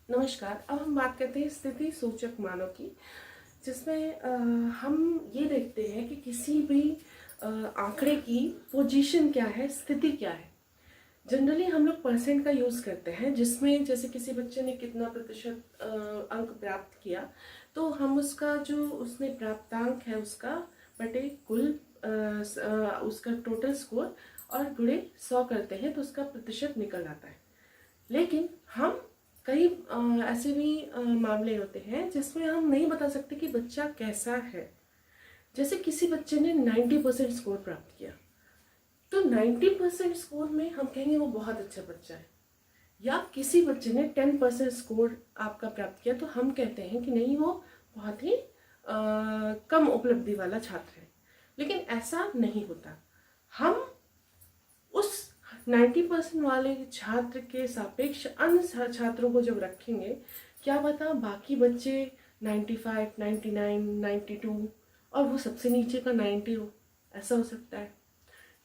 नमस्कार। अब हम बात करते हैं स्थिति सूचक मानों की, जिसमें हम ये देखते हैं कि किसी भी आंकड़े की पोजीशन क्या है, स्थिति क्या है। जनरली हम लोग परसेंट का यूज़ करते हैं, जिसमें जैसे किसी बच्चे ने कितना प्रतिशत अंक प्राप्त किया, तो हम उसका जो उसने प्राप्तांक है उसका बटे कुल उसका टोटल स्कोर और गुणे 100 करते हैं तो उसका प्रतिशत निकल आता है। लेकिन हम कई ऐसे भी मामले होते हैं जिसमें हम नहीं बता सकते कि बच्चा कैसा है। जैसे किसी बच्चे ने 90% स्कोर प्राप्त किया, तो 90% स्कोर में हम कहेंगे वो बहुत अच्छा बच्चा है। या किसी बच्चे ने 10% स्कोर आपका प्राप्त किया, तो हम कहते हैं कि नहीं, वो बहुत ही कम उपलब्धि वाला छात्र है। लेकिन ऐसा नहीं होता। हम उस 90% वाले छात्र के सापेक्ष अन्य छात्रों को जब रखेंगे, क्या पता बाकी बच्चे 95, 99, 92 और वो सबसे नीचे का 90 हो, ऐसा हो सकता है।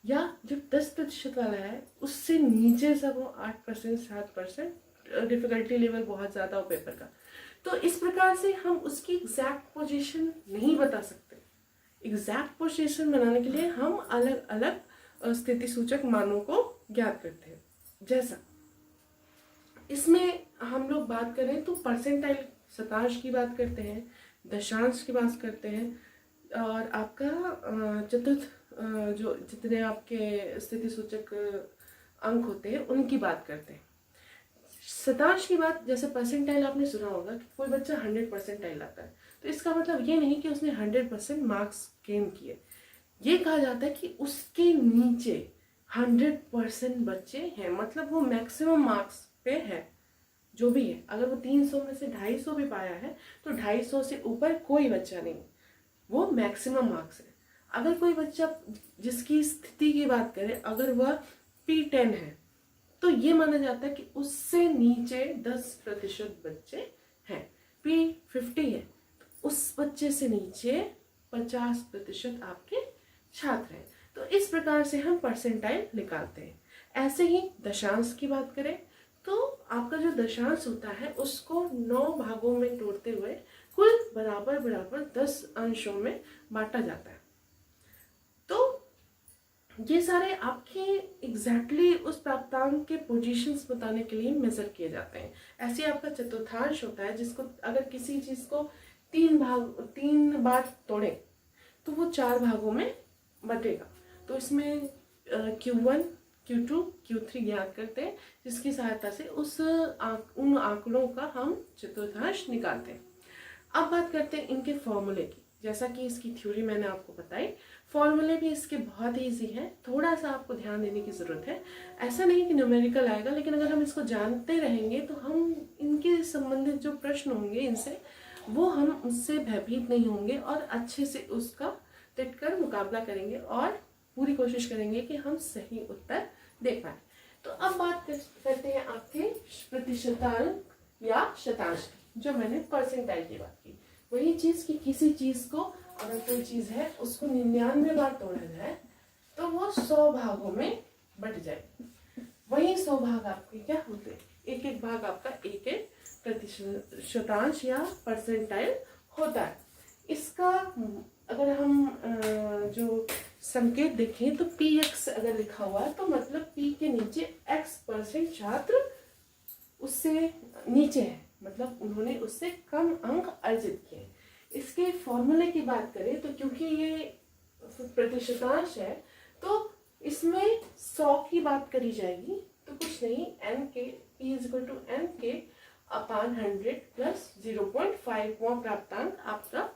या जो 10% वाला है उससे नीचे सब हो, 8%, 7%, डिफिकल्टी लेवल बहुत ज़्यादा हो पेपर का। तो इस प्रकार से हम उसकी एग्जैक्ट पोजीशन नहीं बता सकते। एग्जैक्ट पोजीशन बनाने के लिए हम अलग अलग स्थिति सूचक मानों को ज्ञात करते हैं। जैसा इसमें हम लोग बात करें तो परसेंटाइल शतांश की बात करते हैं, दशांश की बात करते हैं, और आपका चतुर्थ जो जितने आपके स्थिति सूचक अंक होते हैं उनकी बात करते हैं। शतांश की बात, जैसे परसेंटाइल आपने सुना होगा कि कोई बच्चा 100% आता है, तो इसका मतलब ये नहीं कि उसने 100% मार्क्स गेन किए। ये कहा जाता है कि उसके नीचे 100% बच्चे हैं, मतलब वो मैक्सिमम मार्क्स पे है। जो भी है, अगर वो 300 में से 250 भी पाया है तो 250 से ऊपर कोई बच्चा नहीं, वो मैक्सिमम मार्क्स है। अगर कोई बच्चा, जिसकी स्थिति की बात करें, अगर वह P10 है तो ये माना जाता है कि उससे नीचे 10% बच्चे हैं। P50 है तो उस बच्चे से नीचे 50% आपके छात्र हैं। तो इस प्रकार से हम परसेंटाइल निकालते हैं। ऐसे ही दशांश की बात करें तो आपका जो दशांश होता है उसको 9 भागों में तोड़ते हुए कुल बराबर बराबर 10 अंशों में बांटा जाता है। तो ये सारे आपके एग्जैक्टली उस प्राप्तांक के पोजीशंस बताने के लिए मेजर किए जाते हैं। ऐसे आपका चतुर्थांश होता है, जिसको अगर किसी चीज को 3 बार तोड़े तो वो 4 भागों में बटेगा। तो इसमें Q1, Q2, Q3 ज्ञात करते हैं, जिसकी सहायता से उन आंकड़ों का हम चतुर्थांश निकालते हैं। अब बात करते हैं इनके फॉर्मूले की। जैसा कि इसकी थ्योरी मैंने आपको बताई, फॉर्मूले भी इसके बहुत ईजी हैं, थोड़ा सा आपको ध्यान देने की ज़रूरत है। ऐसा नहीं कि न्यूमेरिकल आएगा, लेकिन अगर हम इसको जानते रहेंगे तो हम इनके संबंधित जो प्रश्न होंगे इनसे, वो हम उससे भयभीत नहीं होंगे और अच्छे से उसका टिक कर मुकाबला करेंगे और पूरी कोशिश करेंगे कि हम सही उत्तर दे पाए। तो अब बात करते हैं आपके प्रतिशतांक या शतांश की, जो मैंने परसेंटाइल की बात की। वही चीज कि किसी चीज को, अगर कोई चीज है उसको 99 बार तोड़ा जाए तो वो 100 भागों में बट जाए। वही 100 भाग आपके क्या होते हैं, एक एक भाग आपका एक एक प्रतिशतांश या परसेंटाइल होता है। इसका अगर हम जो संकेत देखें तो PX अगर लिखा हुआ है तो मतलब P के नीचे X% छात्र उससे नीचे है, मतलब उन्होंने उससे कम अंक अर्जित किए। इसके फॉर्मूले की बात करें तो क्योंकि ये प्रतिशतांश है तो इसमें 100 की बात करी जाएगी, तो कुछ नहीं, P = NK/100 प्लस 0.5 प्राप्तांक आपका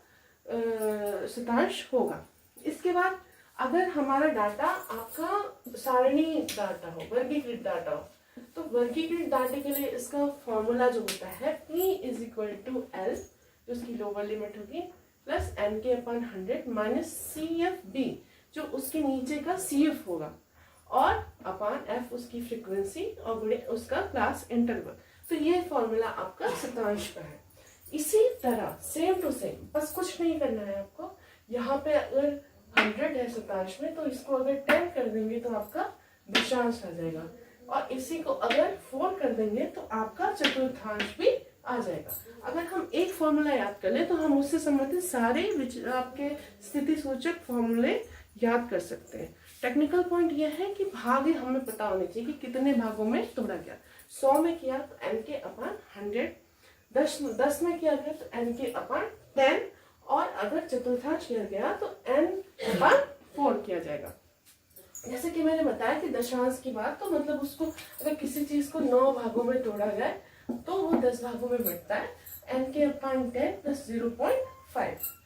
शतांश होगा। इसके बाद अगर हमारा डाटा आपका सारणी डाटा हो, वर्गीकृत डाटा हो, तो वर्गीकृत डाटे के लिए इसका फॉर्मूला जो होता है P = L, जो उसकी लोअर लिमिट होगी, प्लस NK/100 माइनस CFB, जो उसके नीचे का CF होगा, और अपान F उसकी फ्रीक्वेंसी और गुणे उसका क्लास इंटरवल। तो ये फॉर्मूला आपका शतांश का है। इसी तरह सेम टू सेम, बस कुछ नहीं करना है आपको। यहाँ पे अगर 100 है शतांश में, तो इसको अगर 10 कर देंगे तो आपका दशांश आ जाएगा, और इसी को अगर 4 कर देंगे तो आपका चतुर्थांश भी आ जाएगा। अगर हम एक फॉर्मूला याद कर लें तो हम उससे संबंधित सारे आपके स्थिति सूचक फॉर्मूले याद कर सकते हैं। टेक्निकल पॉइंट यह है कि भाग हमें पता होने चाहिए कि कितने भागों में तोड़ा गया। 100 में किया तो n के अपॉन 100, 10 में किया गया तो n के अपॉन 10, और अगर चतुर्थांश किया गया तो n अपॉन 4 किया जाएगा। जैसे कि मैंने बताया कि दशांश की बात, तो मतलब उसको अगर किसी चीज को 9 भागों में तोड़ा जाए तो वो 10 भागों में बढ़ता है, n के अपॉन 10 प्लस 0.5।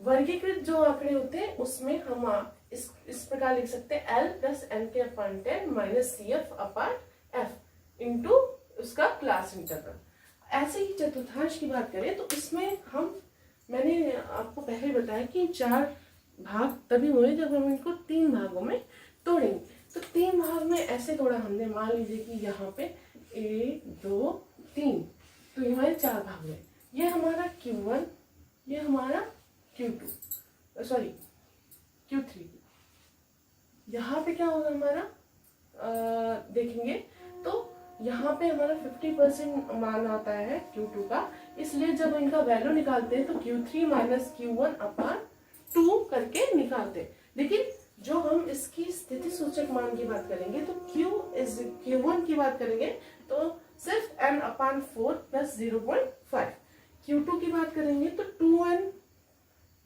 वर्गीकृत जो आंकड़े होते हैं उसमें हम इस प्रकार लिख सकते हैं l प्लस n के upon 10 minus CF upon f into उसका क्लास इंटरवल। ऐसे ही चतुर्थांश की बात करें तो इसमें मैंने आपको पहले बताया कि 4 भाग तभी हुए जब हम इनको 3 भागों में तोड़ेंगे। तो 3 भाग में ऐसे तोड़ा हमने, मान लीजिए कि यहाँ पे 1 2 3, तो ये हमारे 4 भाग हुए। ये हमारा Q1, ये हमारा Q2, सॉरी Q3। यहाँ पे क्या होगा हमारा, देखेंगे तो यहाँ पे हमारा 50% मान आता है Q2 का, इसलिए जब इनका वैल्यू निकालते हैं तो Q3 माइनस Q1 अपॉन 2 करके निकालते हैं। लेकिन जो हम इसकी स्थिति सूचक मान की बात करेंगे तो Q1 की बात करेंगे तो सिर्फ n अपॉन 4 प्लस 0.5। Q2 की बात करेंगे तो 2n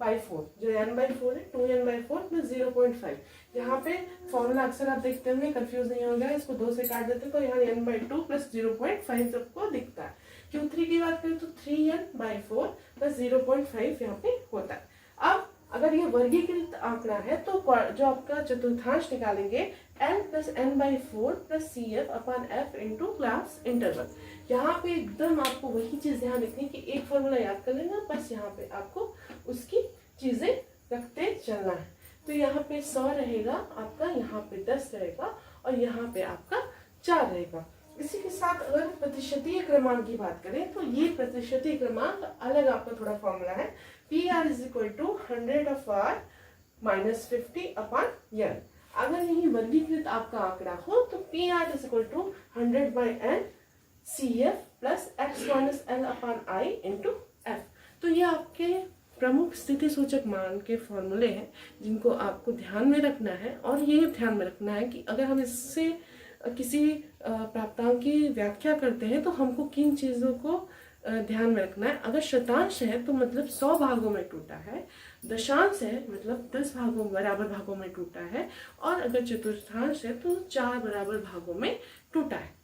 बाई 4, जो n बाई 4 है 2n बाई 4 प्लस 0.5। यहाँ पे फॉर्मूला अक्सर आप देखते होंगे, कंफ्यूज नहीं होगा, इसको 2 से काट देते हैं तो यहाँ n बाई 2 प्लस 0.5 सबको दिखता है। Q3 की बात करें तो 3n बाई 4 प्लस 0.5 यहाँ पे होता है। अब अगर ये वर्गीकृत आंकड़ा है तो जो आपका चतुर्थांश निकालेंगे n plus n by 4 plus CF upon f into class interval. यहाँ पे एकदम आपको वही चीज ध्यान रखनी कि एक फॉर्मूला याद कर लेना, बस यहाँ पे आपको उसकी चीजें रखते चलना है। तो यहाँ पे 100 रहेगा आपका, यहाँ पे 10 रहेगा और यहाँ पे आपका 4 रहेगा। इसी के साथ अगर प्रतिशतीय क्रमांक की बात करें तो ये प्रतिशतीय क्रमांक अलग आपका थोड़ा फॉर्मूला है। PR is equal to 100 of R minus 50 upon n। अगर यही वर्गीकृत आपका आंकड़ा हो तो PR is equal to 100 by n CF plus x minus l upon I into f। तो ये आपके प्रमुख स्थिति सूचक मान के फॉर्मूले हैं जिनको आपको ध्यान में रखना है। और ये ध्यान में रखना है कि अगर हम इससे किसी प्राप्तांक की व्याख्या करते हैं तो हमको किन चीज़ों को ध्यान में रखना है। अगर शतांश है तो मतलब 100 भागों में टूटा है, दशांश है मतलब 10 बराबर भागों में टूटा है, और अगर चतुर्थांश है तो 4 बराबर भागों में टूटा है।